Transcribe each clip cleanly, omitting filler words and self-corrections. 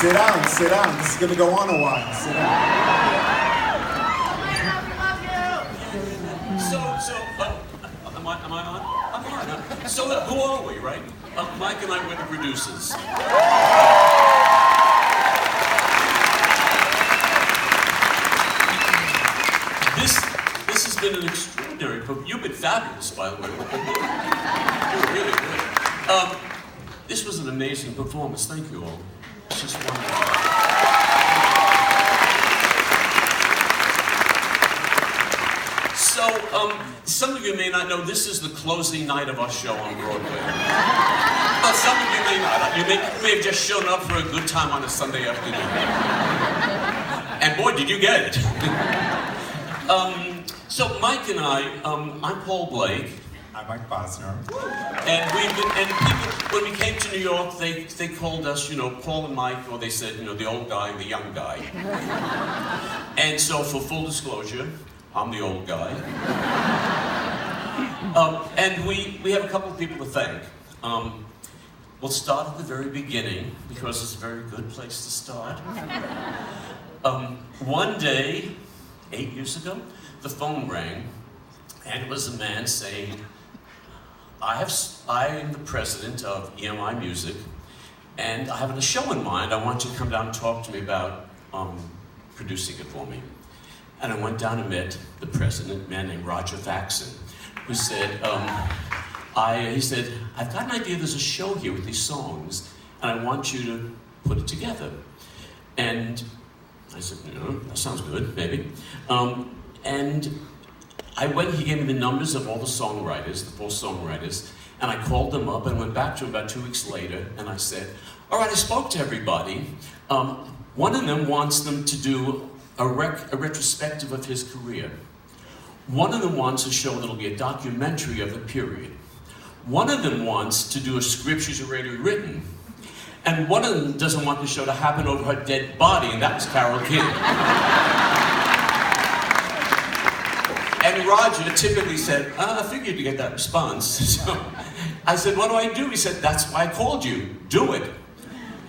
Sit down. This is going to go on a while. Sit down. Am I on? I'm on. So who are we, right? Mike and I were the producers. This has been an extraordinary performance. You've been fabulous, by the way. You're really good. This was an amazing performance. Thank you all. It's just wonderful. So, some of you may not know this is the closing night of our show on Broadway. But some of you may not. You may have just shown up for a good time on a Sunday afternoon. And boy, did you get it. So Mike and I'm Paul Blake. I'm Mike Bosner. And people, when we came to New York, they called us, Paul and Mike, or they said, the old guy and the young guy. And so for full disclosure, I'm the old guy. And we have a couple of people to thank. We'll start at the very beginning, because it's a very good place to start. One day, 8 years ago, the phone rang, and it was a man saying, I am the president of EMI Music, and I have a show in mind. I want you to come down and talk to me about producing it for me. And I went down and met the president, a man named Roger Faxon, who said, he said, I've got an idea, there's a show here with these songs, and I want you to put it together. And I said, that sounds good, maybe. And I went, he gave me the numbers of all the songwriters, the 4 songwriters, and I called them up and went back to him about 2 weeks later, and I said, all right, I spoke to everybody. One of them wants them to do a retrospective of his career. One of them wants a show that'll be a documentary of the period. One of them wants to do a script she's already written. And one of them doesn't want the show to happen over her dead body, and that was Carole King. And Roger typically said, I figured you'd get that response. So I said, what do I do? He said, that's why I called you. Do it.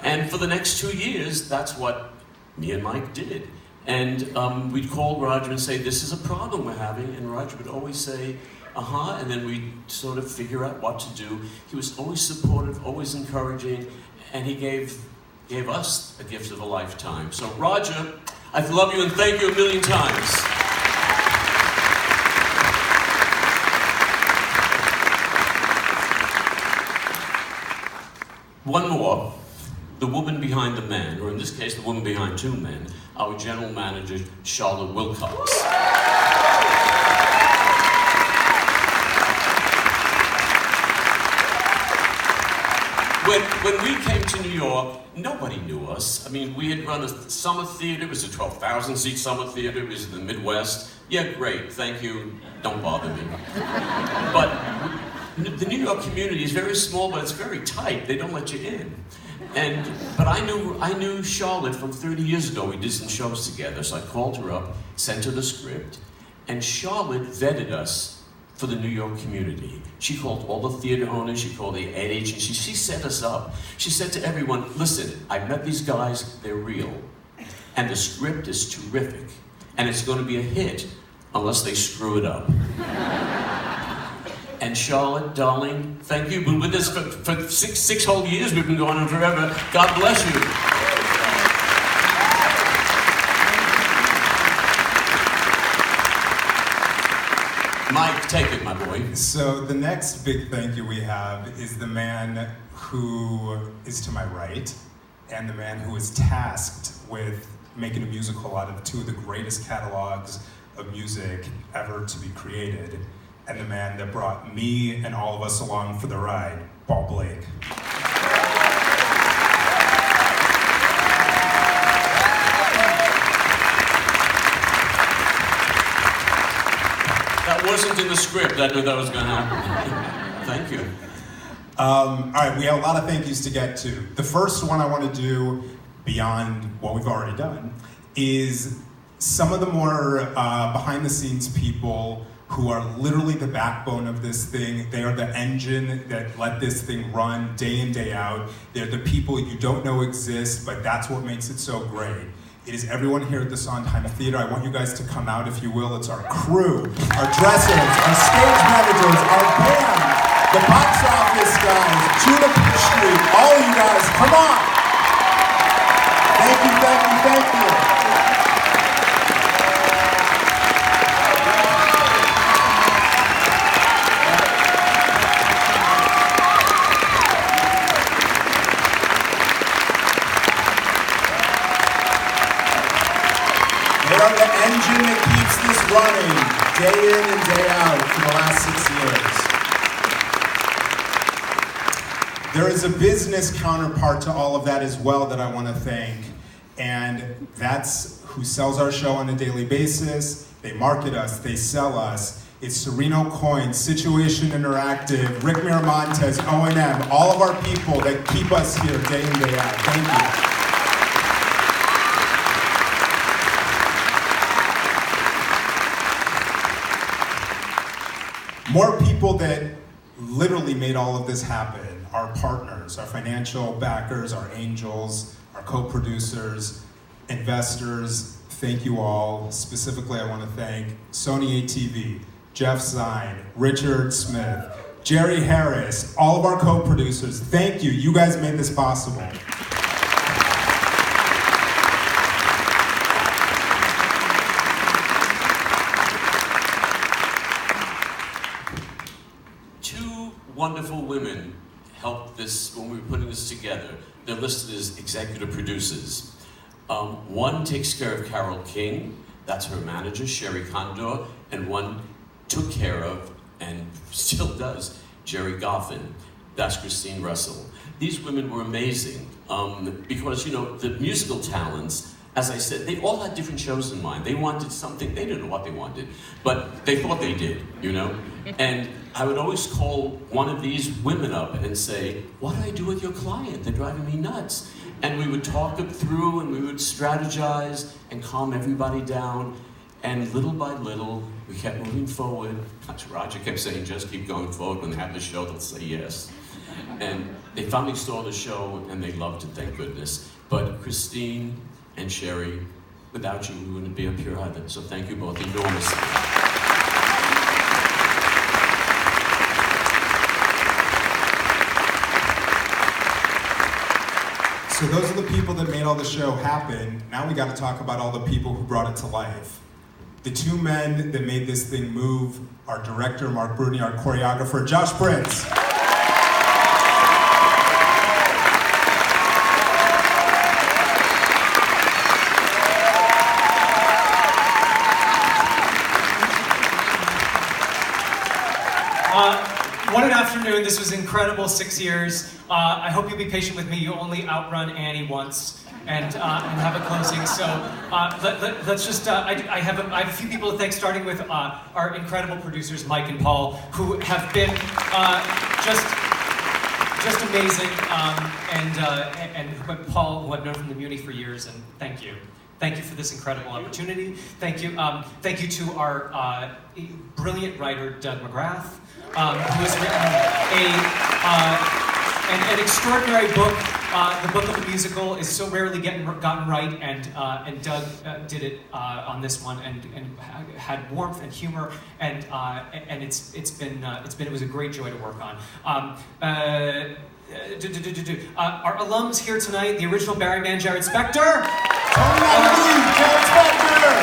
And for the next 2 years, that's what me and Mike did. And we'd call Roger and say, this is a problem we're having. And Roger would always say, and then we'd sort of figure out what to do. He was always supportive, always encouraging, and he gave us a gift of a lifetime. So Roger, I love you and thank you a million times. One more, the woman behind the man, or in this case, the woman behind 2 men, our general manager, Charlotte Wilcox. When we came to New York, nobody knew us. I mean, we had run a summer theater. It was a 12,000-seat summer theater. It was in the Midwest. Yeah, great, thank you, don't bother me. But the New York community is very small, but it's very tight. They don't let you in. But I knew Charlotte from 30 years ago. We did some shows together, so I called her up, sent her the script, and Charlotte vetted us for the New York community. She called all the theater owners, she called the ad agencies, she set us up. She said to everyone, listen, I've met these guys, they're real. And the script is terrific. And it's going to be a hit, unless they screw it up. And Charlotte, darling, thank you. You've been with us for six whole years. We've been going on forever. God bless you. Mike, take it, my boy. So the next big thank you we have is the man who is to my right, and the man who is tasked with making a musical out of 2 of the greatest catalogs of music ever to be created, and the man that brought me and all of us along for the ride, Paul Blake. That wasn't in the script. I knew that was going to happen. Thank you. All right, we have a lot of thank yous to get to. The first one I want to do, beyond what we've already done, is some of the more behind-the-scenes people who are literally the backbone of this thing. They are the engine that let this thing run day in, day out. They're the people you don't know exist, but that's what makes it so great. It is everyone here at the Sondheim Theatre. I want you guys to come out, if you will. It's our crew, our dressers, our stage managers, our band, the box office guys, Judah Street, all of you guys, come on! Thank you, thank you, thank you. They are the engine that keeps this running day in and day out for the last 6 years. There is a business counterpart to all of that as well that I want to thank, and that's who sells our show on a daily basis. They market us, they sell us. It's Sereno Coins, Situation Interactive, Rick Miramontes, O&M, all of our people that keep us here day in, day out. Thank you. More people that literally made all of this happen. Our partners, our financial backers, our angels, our co-producers, investors, thank you all. Specifically, I want to thank Sony ATV, Jeff Zine, Richard Smith, Jerry Harris, all of our co-producers. Thank you. You guys made this possible. Wonderful women helped this when we were putting this together. They're listed as executive producers. One takes care of Carole King, that's her manager, Sherry Condor, and one took care of, and still does, Jerry Goffin. That's Christine Russell. These women were amazing because, you know, the musical talents, as I said, they all had different shows in mind. They wanted something, they didn't know what they wanted, but they thought they did, you know? And I would always call one of these women up and say, what do I do with your client? They're driving me nuts. And we would talk it through and we would strategize and calm everybody down. And little by little, we kept moving forward. Roger kept saying, just keep going forward. When they have the show, they'll say yes. And they finally saw the show and they loved it, thank goodness. But Christine and Sherry, without you, we wouldn't be up here either. So thank you both enormously. So those are the people that made all the show happen. Now we got to talk about all the people who brought it to life. The two men that made this thing move, our director, Mark Bruni, our choreographer, Josh Prince. What an afternoon. This was incredible, 6 years. I hope you'll be patient with me. You only outrun Annie once and have a closing. So let's just, I have a few people to thank, starting with our incredible producers, Mike and Paul, who have been just amazing. And Paul, who I've known from the Muni for years, and thank you. Thank you for this incredible opportunity. Thank you to our brilliant writer, Doug McGrath, who has written an extraordinary book. The book of the musical is so rarely gotten right, and Doug did it on this one, and had warmth and humor, and it was a great joy to work on. Our alums here tonight: the original Barry Man, Jared Spector. Jared Spector.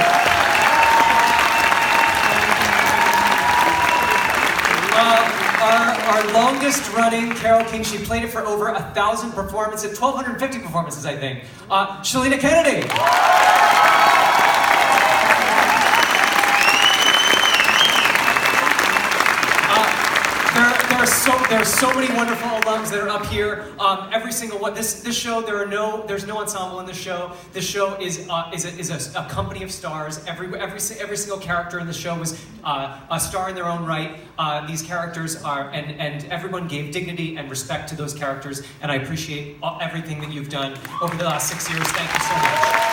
Our longest running Carole King, she played it for over 1,000 performances, 1,250 performances, I think. Shalina Kennedy. There are so many wonderful alums that are up here. Every single one. This show, there's no ensemble in this show. This show is a company of stars. Every single character in the show was a star in their own right. These characters are, and everyone gave dignity and respect to those characters. And I appreciate everything that you've done over the last 6 years. Thank you so much.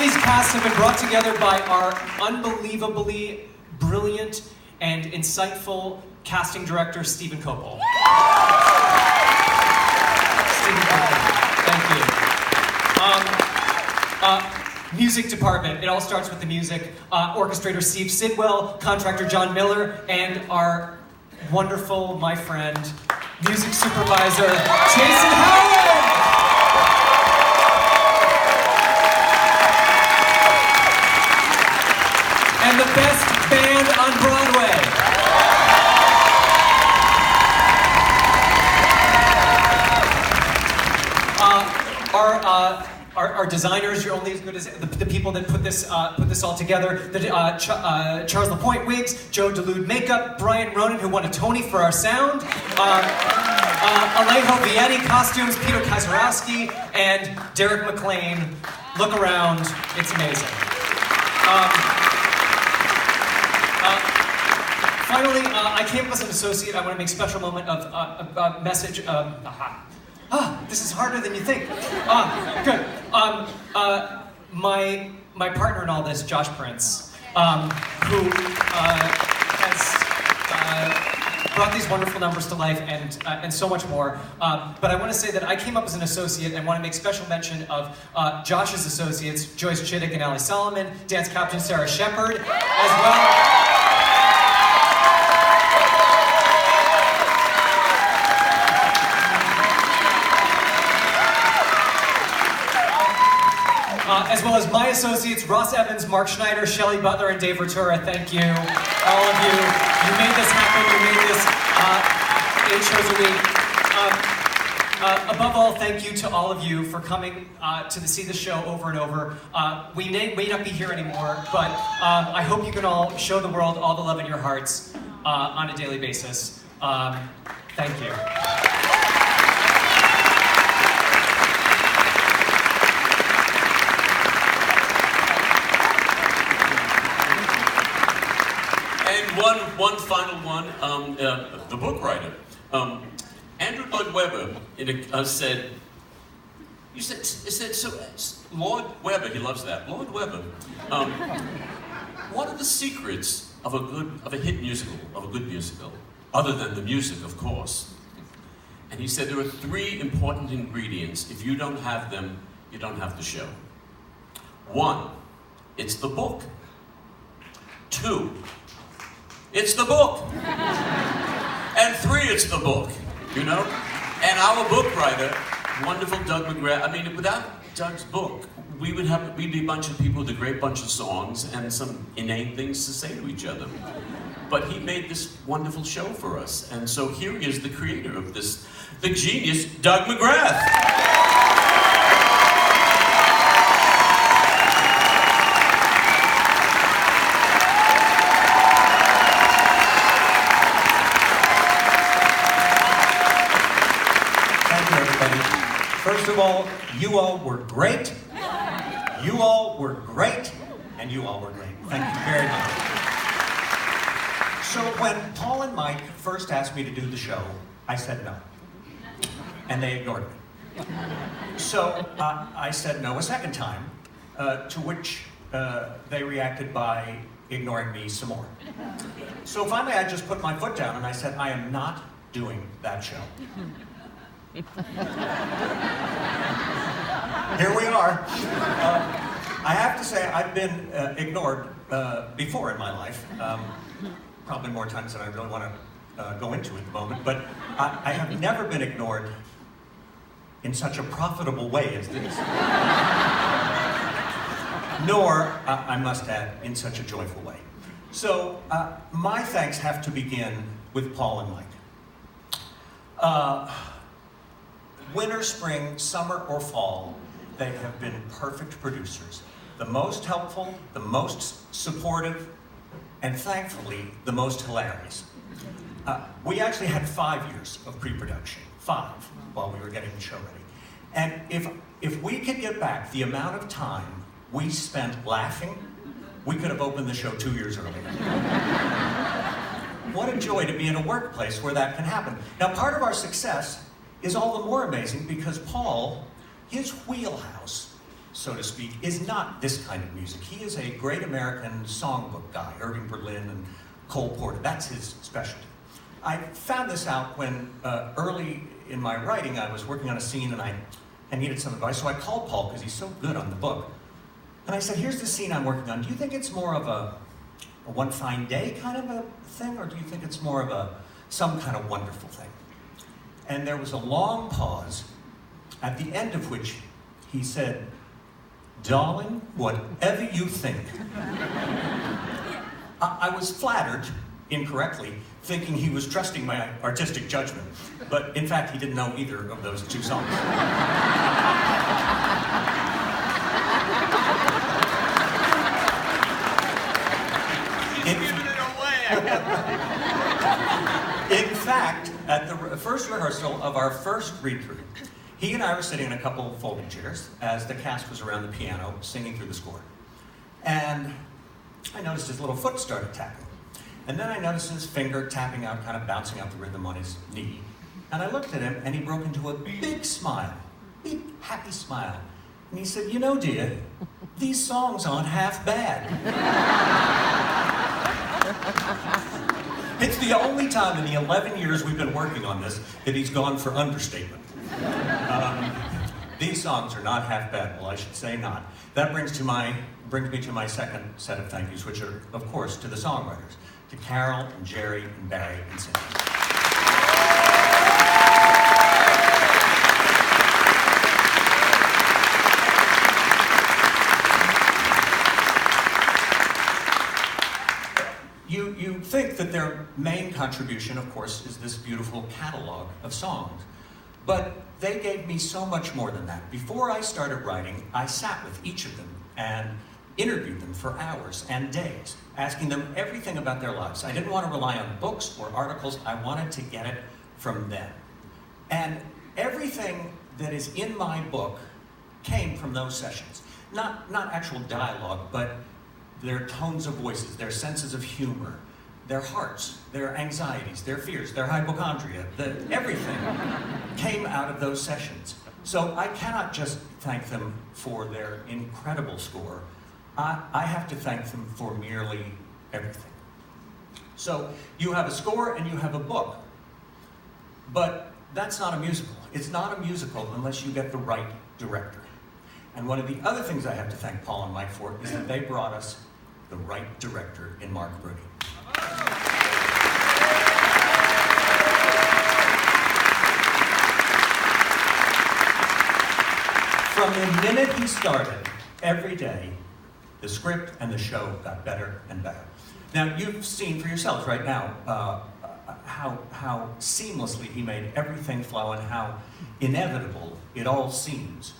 these casts have been brought together by our unbelievably brilliant and insightful casting director, Stephen Sondheim. Stephen Sondheim, thank you. Music department, it all starts with the music. Orchestrator Steve Sidwell, contractor John Miller, and our wonderful, my friend, music supervisor, Jason Howard! And the best band on Broadway. Our designers, you're only as good as the people that put this all together. Charles LaPointe wigs, Joe Delude makeup, Brian Ronan, who won a Tony for our sound, Alejo Vietti costumes, Peter Kazarowski, and Derek McLean. Look around, it's amazing. Finally, I came up as an associate. I want to make a special moment of a message. This is harder than you think. Good. My partner in all this, Josh Prince, who has brought these wonderful numbers to life and so much more. But I want to say that I came up as an associate and want to make special mention of Josh's associates, Joyce Chittick and Ali Solomon, dance captain Sarah Shepard, as well. As well as my associates, Ross Evans, Mark Schneider, Shelley Butler, and Dave Rotura. Thank you, all of you. You made this happen. You made this 8 shows a week. Above all, thank you to all of you for coming to see the show over and over. We may not be here anymore, but I hope you can all show the world all the love in your hearts on a daily basis. Thank you. One final one, the book writer. Andrew Lloyd Webber said, so Lord Webber, he loves that, Lord Webber, what are the secrets of a hit musical, of a good musical, other than the music, of course? And he said there are 3 important ingredients. If you don't have them, you don't have the show. 1, it's the book. 2, it's the book. And 3, it's the book, you know? And our book writer, wonderful Doug McGrath, I mean, without Doug's book, we'd be a bunch of people with a great bunch of songs and some inane things to say to each other. But he made this wonderful show for us. And so here he is, the creator of this, the genius, Doug McGrath. First of all, you all were great. You all were great, and you all were great. Thank you very much. So when Paul and Mike first asked me to do the show, I said no. And they ignored me. So I said no a second time, to which they reacted by ignoring me some more. So finally I just put my foot down and I said, I am not doing that show. Here we are. I have to say I've been ignored before in my life. Probably more times than I really want to go into at the moment, but I have never been ignored in such a profitable way as this. Nor, I must add, in such a joyful way. So, my thanks have to begin with Paul and Mike. Winter, spring, summer, or fall, they have been perfect producers. The most helpful, the most supportive, and thankfully, the most hilarious. We actually had 5 years of pre-production, 5, while we were getting the show ready. And if we could get back the amount of time we spent laughing, we could have opened the show 2 years earlier. What a joy to be in a workplace where that can happen. Now, part of our success is all the more amazing because Paul, his wheelhouse so to speak, is not this kind of music. He is a great American songbook guy, Irving Berlin and Cole Porter. That's his specialty. I found this out when early in my writing I was working on a scene and I needed some advice, so I called Paul because he's so good on the book. And I said, here's the scene I'm working on. Do you think it's more of a one fine day kind of a thing, or do you think it's more of some kind of wonderful thing? And there was a long pause, at the end of which he said, darling, whatever you think. I was flattered, incorrectly, thinking he was trusting my artistic judgment. But in fact, he didn't know either of those two songs. In fact, at the first rehearsal of our first read-through, he and I were sitting in a couple of folding chairs as the cast was around the piano singing through the score. And I noticed his little foot started tapping. And then I noticed his finger tapping out, kind of bouncing out the rhythm on his knee. And I looked at him and he broke into a big smile, big happy smile. And he said, you know, dear, these songs aren't half bad. It's the only time in the 11 years we've been working on this that he's gone for understatement. These songs are not half bad. Well, I should say not. That brings me to my second set of thank yous, which are, of course, to the songwriters, to Carole and Jerry and Barry and Cindy. You think that their main contribution, of course, is this beautiful catalog of songs. But they gave me so much more than that. Before I started writing, I sat with each of them and interviewed them for hours and days, asking them everything about their lives. I didn't want to rely on books or articles. I wanted to get it from them. And everything that is in my book came from those sessions. Not actual dialogue, but their tones of voices, their senses of humor, their hearts, their anxieties, their fears, their hypochondria, everything came out of those sessions. So I cannot just thank them for their incredible score. I have to thank them for merely everything. So you have a score and you have a book, but that's not a musical. It's not a musical unless you get the right director. And one of the other things I have to thank Paul and Mike for is that they brought us the right director in Mark Bruni. From the minute he started, every day, the script and the show got better and better. Now, you've seen for yourselves right now how seamlessly he made everything flow and how inevitable it all seems.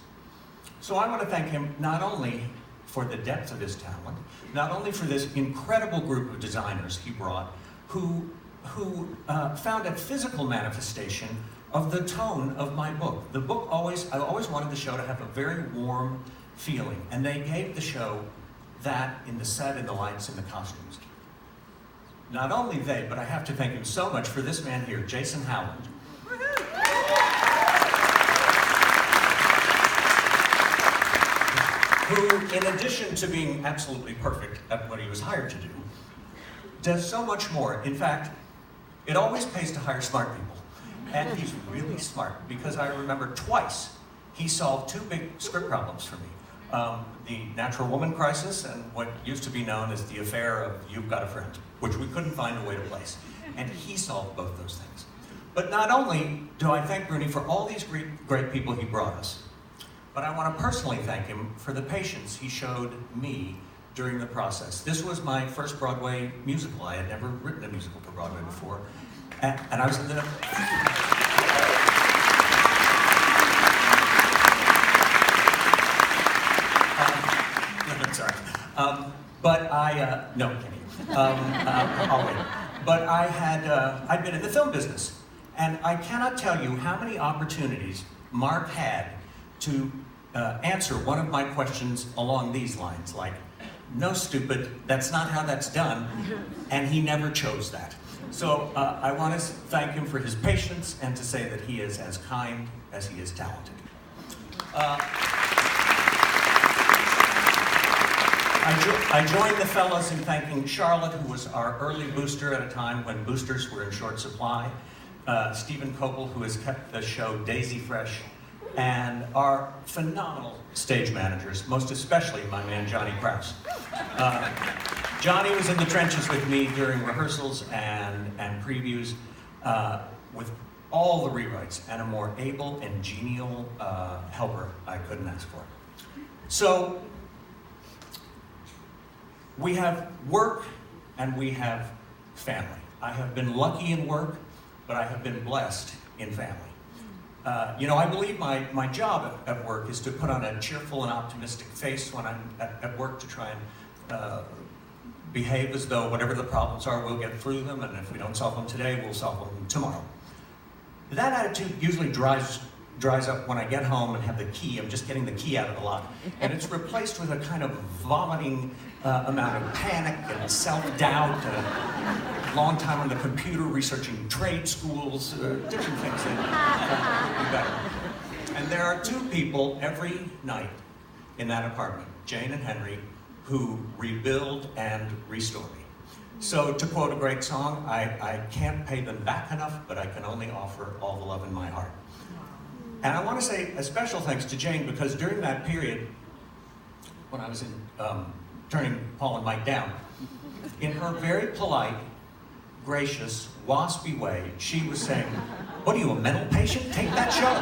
So I want to thank him not only for the depth of his talent, not only for this incredible group of designers he brought, who found a physical manifestation of the tone of my book. The book I always wanted the show to have a very warm feeling, and they gave the show that in the set, in the lights, in the costumes. Not only they, but I have to thank him so much for this man here, Jason Howland. Who, in addition to being absolutely perfect at what he was hired to do, does so much more. In fact, it always pays to hire smart people. And he's really smart, because I remember twice he solved two big script problems for me. The natural woman crisis and what used to be known as the affair of You've Got a Friend, which we couldn't find a way to place. And he solved both those things. But not only do I thank Bruni for all these great people he brought us, but I want to personally thank him for the patience he showed me during the process. This was my first Broadway musical. I had never written a musical for Broadway before. And I was in the... sorry. But I... no, I'm kidding. I'll wait. But I'd been in the film business. And I cannot tell you how many opportunities Mark had to answer one of my questions along these lines, like, no, stupid, that's not how that's done, and he never chose that. So I want to thank him for his patience and to say that he is as kind as he is talented. I joined the fellows in thanking Charlotte, who was our early booster at a time when boosters were in short supply, Stephen Sondheim, who has kept the show daisy fresh, and our phenomenal stage managers, most especially my man Johnny Krause. Johnny was in the trenches with me during rehearsals and previews with all the rewrites, and a more able and genial helper I couldn't ask for. So, we have work and we have family. I have been lucky in work, but I have been blessed in family. I believe my job at work is to put on a cheerful and optimistic face when I'm at work, to try and behave as though whatever the problems are, we'll get through them, and if we don't solve them today, we'll solve them tomorrow. That attitude usually dries up when I get home and have the key. I'm just getting the key out of the lock. And it's replaced with a kind of vomiting amount of panic and self-doubt, a long time on the computer researching trade schools, different things that would be better. And there are two people every night in that apartment, Jane and Henry, who rebuild and restore me. So to quote a great song, I can't pay them back enough, but I can only offer all the love in my heart. And I want to say a special thanks to Jane, because during that period, when I was turning Paul and Mike down, in her very polite, gracious, waspy way, she was saying, "What are you, a mental patient? Take that show."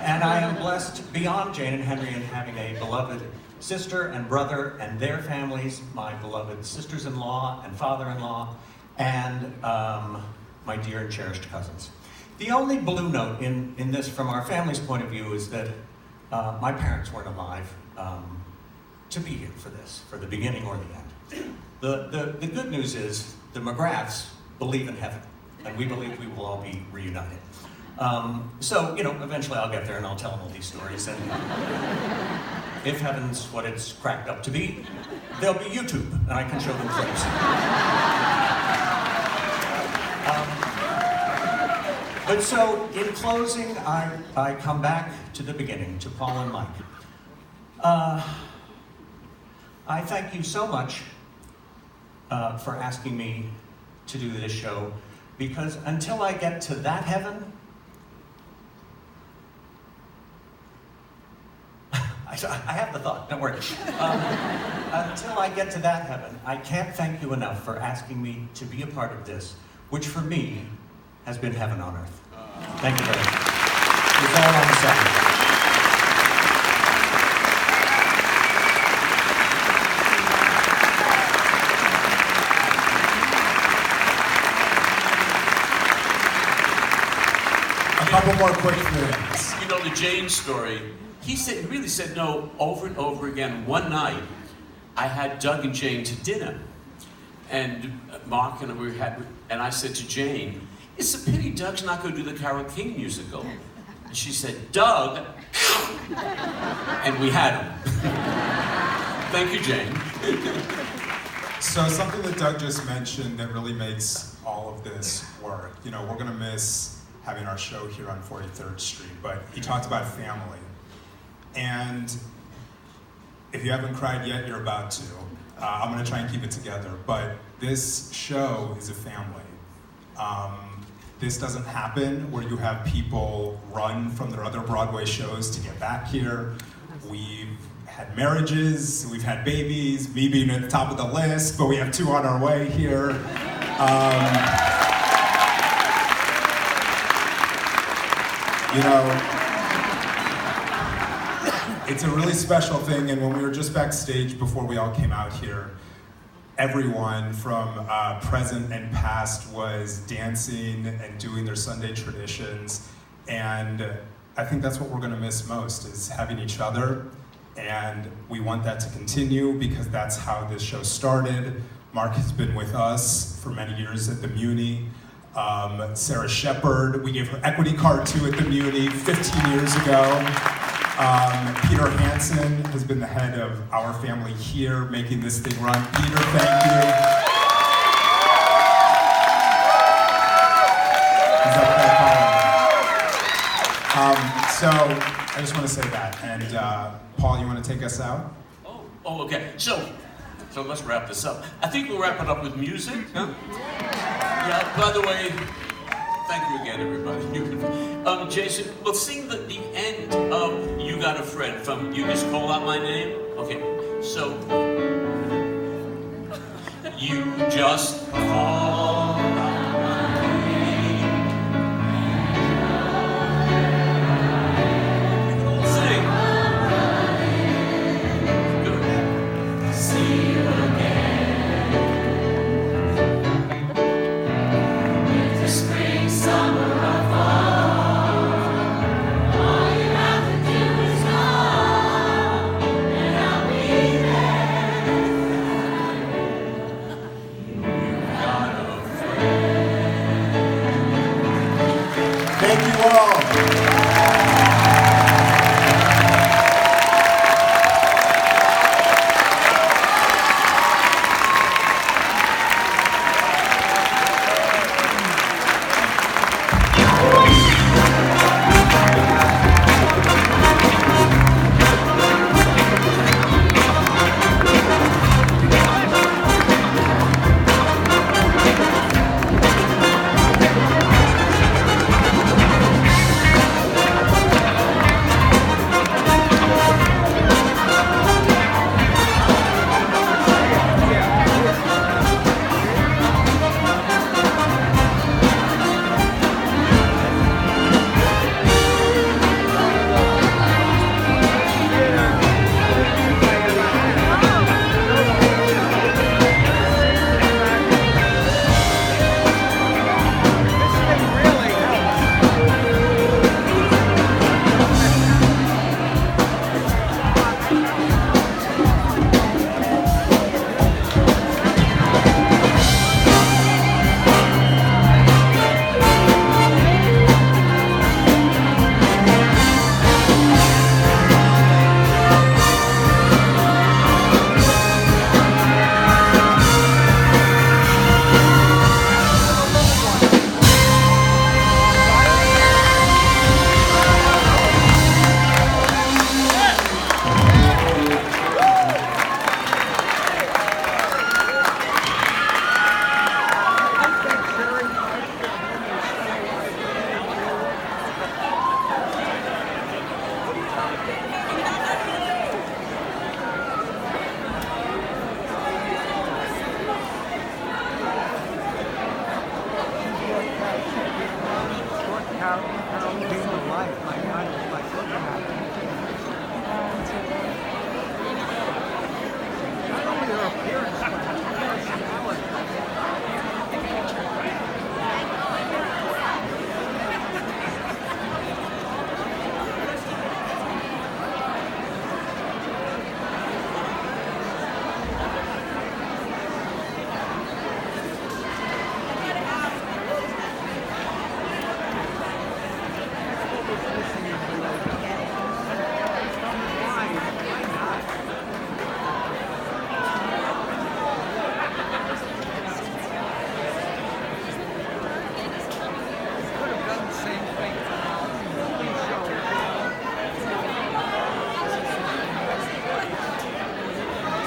And I am blessed beyond Jane and Henry in having a beloved sister and brother and their families, my beloved sisters-in-law and father-in-law, and my dear and cherished cousins. The only blue note in this, from our family's point of view, is that my parents weren't alive to be here for this, for the beginning or the end. The good news is the McGraths believe in heaven, and we believe we will all be reunited. So, eventually I'll get there and I'll tell them all these stories, and if heaven's what it's cracked up to be, there'll be YouTube, and I can show them clips. But so, in closing, I come back to the beginning, to Paul and Mike. I thank you so much for asking me to do this show, because until I get to that heaven, I have the thought, don't worry. Until I get to that heaven, I can't thank you enough for asking me to be a part of this, which for me has been heaven on earth. Thank you very much. It's all on the side. A couple more quick things. The Jane story, he really said no over and over again. One night, I had Doug and Jane to dinner, and Mark and and I said to Jane, "It's a pity Doug's not going to do the Carole King musical." And she said, "Doug," and we had him. Thank you, Jane. So something that Doug just mentioned that really makes all of this work. We're going to miss having our show here on 43rd Street, but he talked about family. And if you haven't cried yet, you're about to. I'm going to try and keep it together, but this show is a family. This doesn't happen where you have people run from their other Broadway shows to get back here. We've had marriages, we've had babies, me being at the top of the list, but we have 2 on our way here. It's a really special thing, and when we were just backstage before we all came out here, everyone from present and past was dancing and doing their Sunday traditions, and I think that's what we're going to miss most, is having each other, and we want that to continue because that's how this show started. Mark has been with us for many years at the Muni. Sarah Shepard, we gave her equity card to at the Muni 15 years ago. Peter Hansen has been the head of our family here, making this thing run. Peter, thank you. He's up there calling. So I just want to say that. And Paul, you want to take us out? Oh, okay. So let's wrap this up. I think we'll wrap it up with music. Huh? Yeah, by the way, thank you again, everybody. Jason, we'll sing the end of You Got a Friend from You Just Call Out My Name. Okay, so you just call out my name. Sing. Good. See you again. Winter, spring, summer, or fall. All you have to do is call, and I'll be there. You've got a friend. Thank you all.